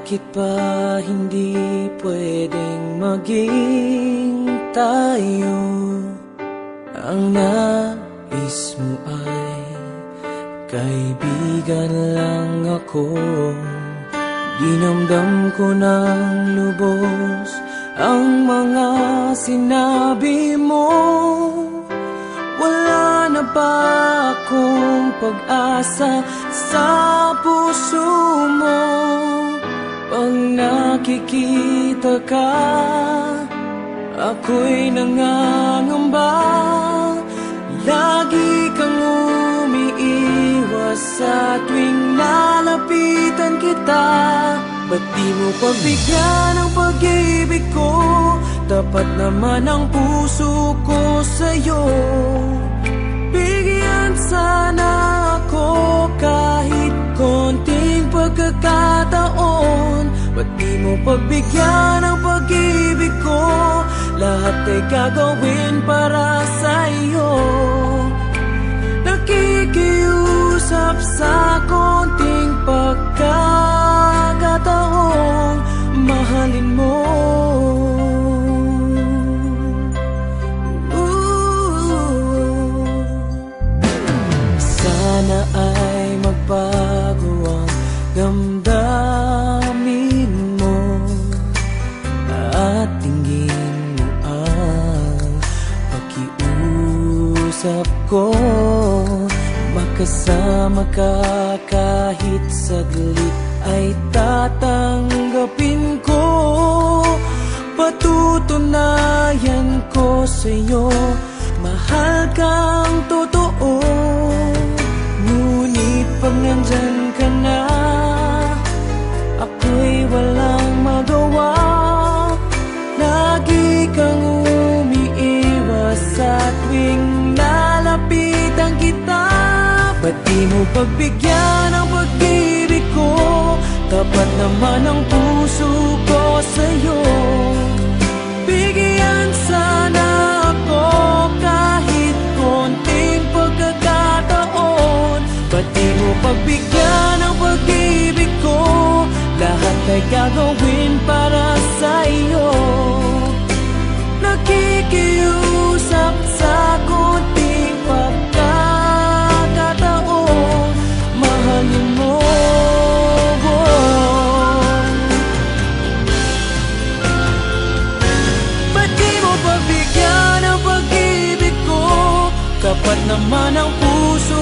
Bakit ba hindi pwedeng maging tayo? Ang nais mo ay kaibigan lang ako. Dinamdam ko ng lubos ang mga sinabi mo. Wala na ba akong pag-asa sa puso mo? Pag nakikita ka, ako'y nangangamba. Lagi kang umiiwas sa tuwing lalapitan kita. Ba't di mo pagbigyan ang pag-ibig ko? Tapat naman ang puso ko sa'yo. Bigyan sana ako kahit konting pagkakataon. Ba't di mo pagbigyan ang pag-ibig ko? Lahat ay gagawin para sa'yo. Nakikiusap sa konting pagkakataon, mahalin mo. Sana ay magbago ang damdamin mo at tingin mo ang pakiusap ko. Makasama ka kahit saglit ay tatanggapin ko. Patutunayan ko sa'yo, mahal kang totoo. Ngunit pag nandyan ka na, ako'y walang magawa. Lagi kang umiiwas sa tuwing lalapitan kita. Ba't di mo pagbigyan ang pag-ibig ko? Tapat naman ang puso ko sa'yo. Bigyan sana ako kahit konting pagkakataon. Ba't di mo pagbigyan ang pag-ibig ko? Lahat ay gagawin para sa'yo. Nakikiusap sa konting pagkakataon, mahalin mo. Ba't di mo pagbigyan ang pag-ibig ko? Kapat naman ang puso